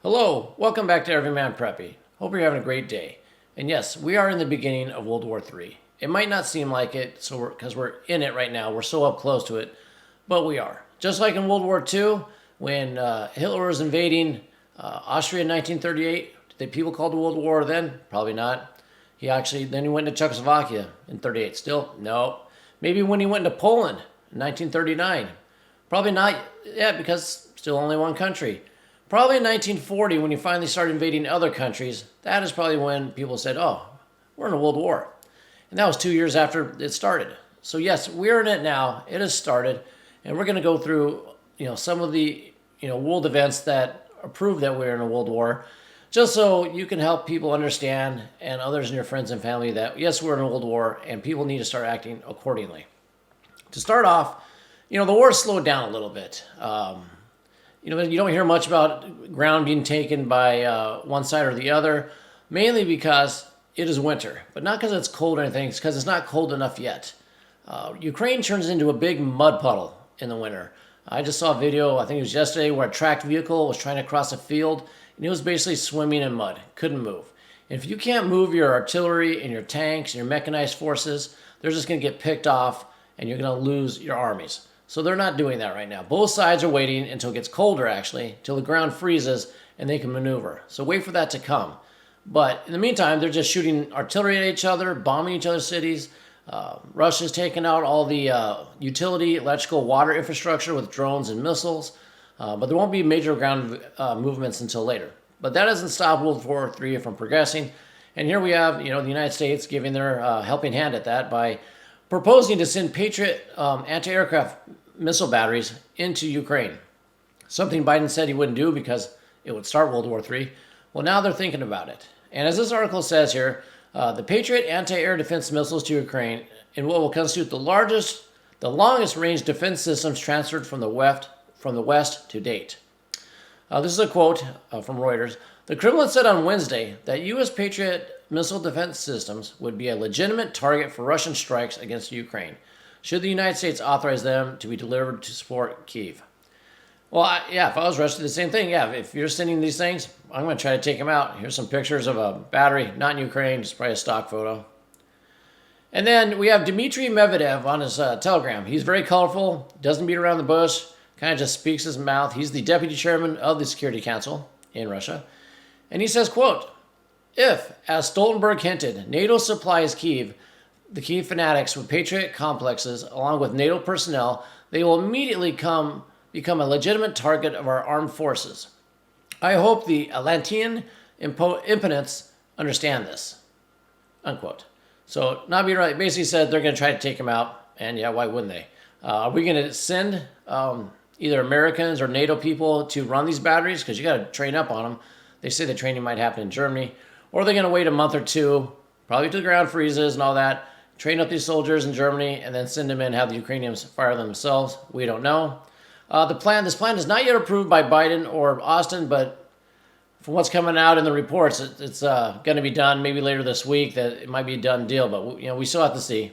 Hello, welcome back to Everyman Preppy. Hope you're having a great day. And yes, we are in the beginning of World War III. It might not seem like it, because we're in it right now. We're so up close to it, but we are. Just like in World War II, when Hitler was invading Austria in 1938, did people call the World War then? Probably not. Then he went to Czechoslovakia in 38. Still, no. Maybe when he went to Poland in 1939. Probably not yet, because still only one country. Probably in 1940, when he finally started invading other countries, that is probably when people said, oh, we're in a world war. And that was 2 years after it started. So yes, we're in it now. It has started. And we're going to go through, some of the, world events that prove that we're in a world war, just so you can help people understand, and others and your friends and family, that yes, we're in a world war and people need to start acting accordingly. To start off, the war slowed down a little bit. You don't hear much about ground being taken by one side or the other, mainly because it is winter, but not because it's cold or anything. It's because it's not cold enough yet. Ukraine turns into a big mud puddle in the winter. I just saw a video, I think it was yesterday, where a tracked vehicle was trying to cross a field, and it was basically swimming in mud, couldn't move. And if you can't move your artillery and your tanks and your mechanized forces, they're just going to get picked off, and you're going to lose your armies. So they're not doing that right now. Both sides are waiting until it gets colder, actually, till the ground freezes and they can maneuver. So wait for that to come. But in the meantime, they're just shooting artillery at each other, bombing each other's cities. Russia's taken out all the utility, electrical, water infrastructure with drones and missiles. But there won't be major ground movements until later. But that doesn't stop World War III from progressing. And here we have, the United States giving their helping hand at that by proposing to send Patriot anti-aircraft missile batteries into Ukraine. Something Biden said he wouldn't do because it would start World War III. Well, now they're thinking about it. And as this article says here, the Patriot anti-air defense missiles to Ukraine in what will constitute the longest range defense systems transferred from the West to date. This is a quote from Reuters. The Kremlin said on Wednesday that U.S. Patriot missile defense systems would be a legitimate target for Russian strikes against Ukraine, should the United States authorize them to be delivered to support Kyiv. Well, if I was Russia, the same thing. Yeah, if you're sending these things, I'm going to try to take them out. Here's some pictures of a battery, not in Ukraine, just probably a stock photo. And then we have Dmitry Medvedev on his Telegram. He's very colorful, doesn't beat around the bush, kind of just speaks his mouth. He's the deputy chairman of the Security Council in Russia. And he says, quote, if, as Stoltenberg hinted, NATO supplies Kyiv, the Kyiv fanatics with Patriot complexes, along with NATO personnel, they will immediately become a legitimate target of our armed forces. I hope the Atlantean impotents understand this. Unquote. So, Nabi right basically said they're going to try to take him out, and yeah, why wouldn't they? Are we going to send either Americans or NATO people to run these batteries? Because you got to train up on them. They say the training might happen in Germany. Or are they going to wait a month or two, probably till the ground freezes and all that, train up these soldiers in Germany, and then send them in, have the Ukrainians fire them themselves? We don't know. This plan is not yet approved by Biden or Austin, but from what's coming out in the reports, it's going to be done maybe later this week. That it might be a done deal, but we still have to see.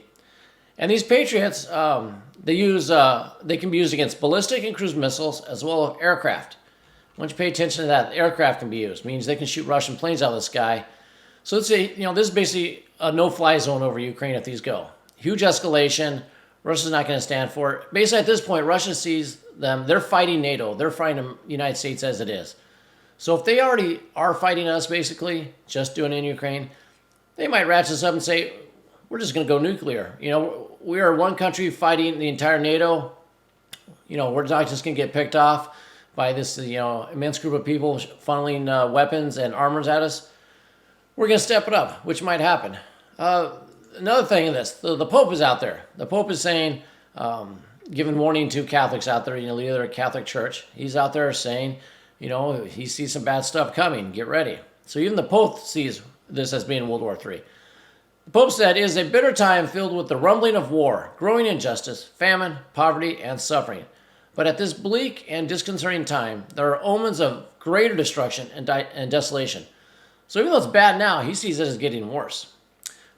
And these Patriots, they can be used against ballistic and cruise missiles as well as aircraft. Once you pay attention to that, aircraft can be used. It means they can shoot Russian planes out of the sky. So let's say, this is basically a no-fly zone over Ukraine if these go. Huge escalation. Russia's not going to stand for it. Basically, at this point, Russia sees them. They're fighting NATO. They're fighting the United States as it is. So if they already are fighting us, basically, just doing it in Ukraine, they might ratchet us up and say, we're just going to go nuclear. We are one country fighting the entire NATO. We're not just going to get picked off by this, immense group of people funneling weapons and armors at us. We're going to step it up, which might happen. Another thing in this, the Pope is out there. The Pope is saying, giving warning to Catholics out there, leader of a Catholic church. He's out there saying, he sees some bad stuff coming. Get ready. So even the Pope sees this as being World War III. The Pope said, it is a bitter time filled with the rumbling of war, growing injustice, famine, poverty, and suffering. But at this bleak and disconcerting time, there are omens of greater destruction and desolation. So even though it's bad now, he sees it as getting worse.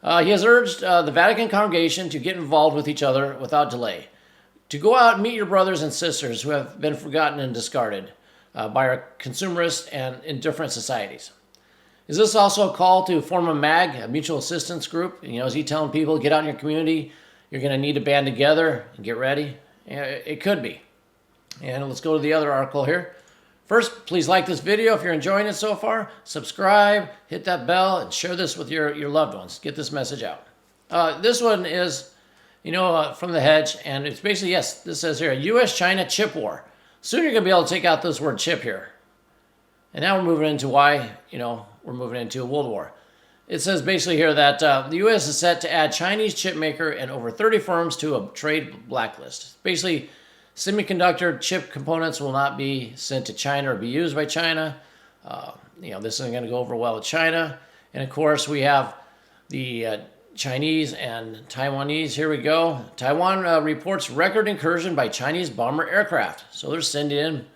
He has urged the Vatican congregation to get involved with each other without delay, to go out and meet your brothers and sisters who have been forgotten and discarded, by our consumerist and indifferent societies. Is this also a call to form a MAG, a mutual assistance group? Is he telling people, get out in your community, you're going to need to band together and get ready? It could be. And let's go to the other article here. First, please like this video if you're enjoying it so far. Subscribe, hit that bell, and share this with your loved ones. Get this message out. This one is, from the Hedge, and it's basically, yes, this says here, U.S.-China chip war. Soon you're going to be able to take out this word chip here. And now we're moving into why, we're moving into a world war. It says basically here that the U.S. is set to add Chinese chip maker and over 30 firms to a trade blacklist. Basically, semiconductor chip components will not be sent to China or be used by China. This isn't going to go over well with China. And of course, we have the Chinese and Taiwanese. Here we go. Taiwan reports record incursion by Chinese bomber aircraft. So they're sending in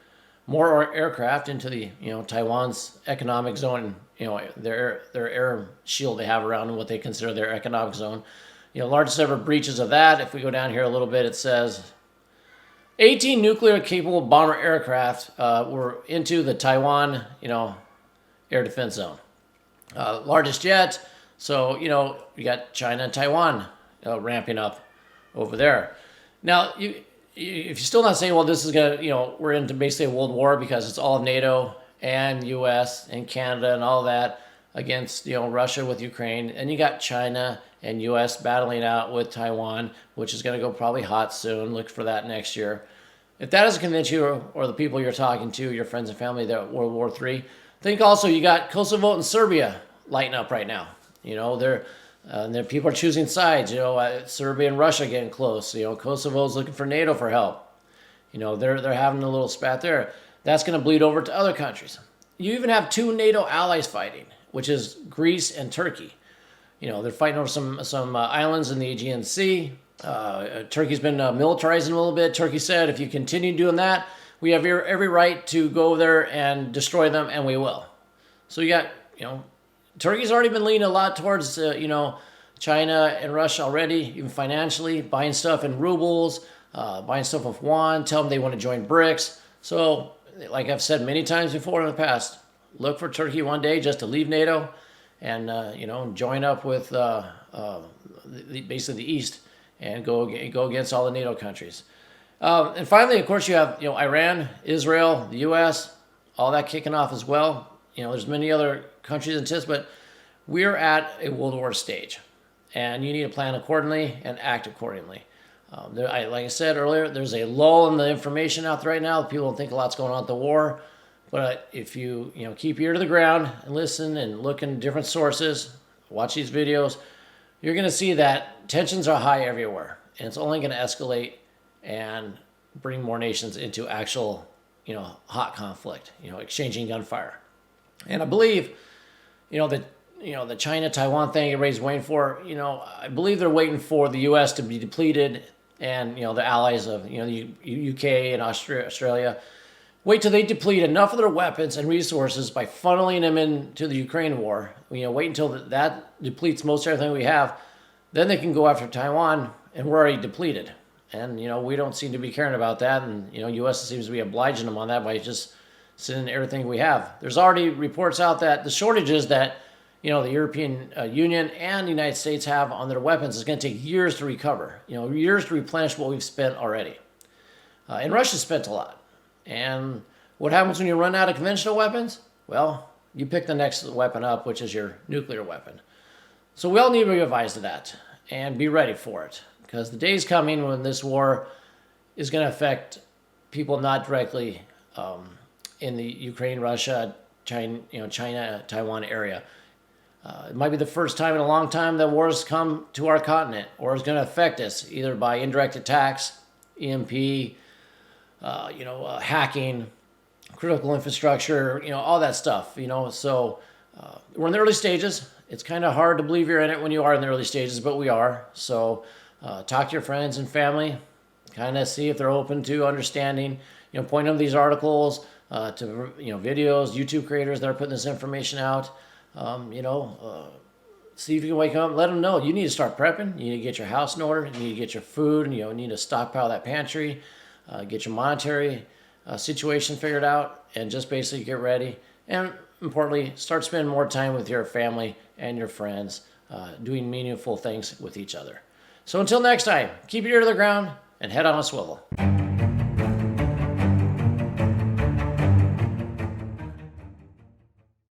more aircraft into the Taiwan's economic zone. Their air shield they have around what they consider their economic zone. Largest ever breaches of that. If we go down here a little bit, it says 18 nuclear-capable bomber aircraft were into the Taiwan, air defense zone. Largest yet. So, you got China and Taiwan ramping up over there. Now, if you're still not saying, well, this is going to, we're into basically a world war because it's all of NATO and U.S. and Canada and all that against, Russia with Ukraine. And you got China and U.S. battling out with Taiwan, which is going to go probably hot soon. Look for that next year. If that doesn't convince you or the people you're talking to, your friends and family, that World War III, think also you got Kosovo and Serbia lighting up right now. There people are choosing sides. Serbia and Russia getting close. Kosovo's looking for NATO for help. They're having a little spat there. That's going to bleed over to other countries. You even have two NATO allies fighting, which is Greece and Turkey. They're fighting over some islands in the Aegean Sea. Turkey's been militarizing a little bit. Turkey said, if you continue doing that, we have every right to go there and destroy them, and we will. So you got, Turkey's already been leaning a lot towards, China and Russia already, even financially, buying stuff in rubles, buying stuff with yuan, tell them they want to join BRICS. So, like I've said many times before in the past, look for Turkey one day just to leave NATO and, join up with basically the East and go against all the NATO countries. And finally, of course, you have, Iran, Israel, the U.S., all that kicking off as well. There's many other countries in this, but we're at a World War stage, and you need to plan accordingly and act accordingly. Like I said earlier, there's a lull in the information out there right now. People don't think a lot's going on at the war, but if you keep your ear to the ground and listen and look in different sources, watch these videos, you're going to see that tensions are high everywhere, and it's only going to escalate and bring more nations into actual, hot conflict, exchanging gunfire. And I believe, the China-Taiwan thing everybody's waiting for, I believe they're waiting for the U.S. to be depleted and, the allies of, the UK and Australia, wait till they deplete enough of their weapons and resources by funneling them into the Ukraine war. Wait until that depletes most everything we have. Then they can go after Taiwan, and we're already depleted. And, we don't seem to be caring about that. And, U.S. seems to be obliging them on that by just sending everything we have. There's already reports out that the shortages that, the European Union and the United States have on their weapons is going to take years to recover, years to replenish what we've spent already. And Russia spent a lot. And what happens when you run out of conventional weapons? Well, you pick the next weapon up, which is your nuclear weapon. So we all need to be advised of that and be ready for it, because the day's coming when this war is going to affect people not directly in the Ukraine, Russia, China, Taiwan area. It might be the first time in a long time that wars come to our continent, or is going to affect us either by indirect attacks, EMP, hacking, critical infrastructure, all that stuff. So we're in the early stages. It's kind of hard to believe you're in it when you are in the early stages, but we are. So talk to your friends and family, kind of see if they're open to understanding. Point them to these articles, to videos, YouTube creators that are putting this information out. See if you can wake up, let them know you need to start prepping. You need to get your house in order. You need to get your food, and you need to stockpile that pantry, get your monetary situation figured out and just basically get ready. And importantly, start spending more time with your family and your friends, doing meaningful things with each other. So until next time, keep your ear to the ground and head on a swivel.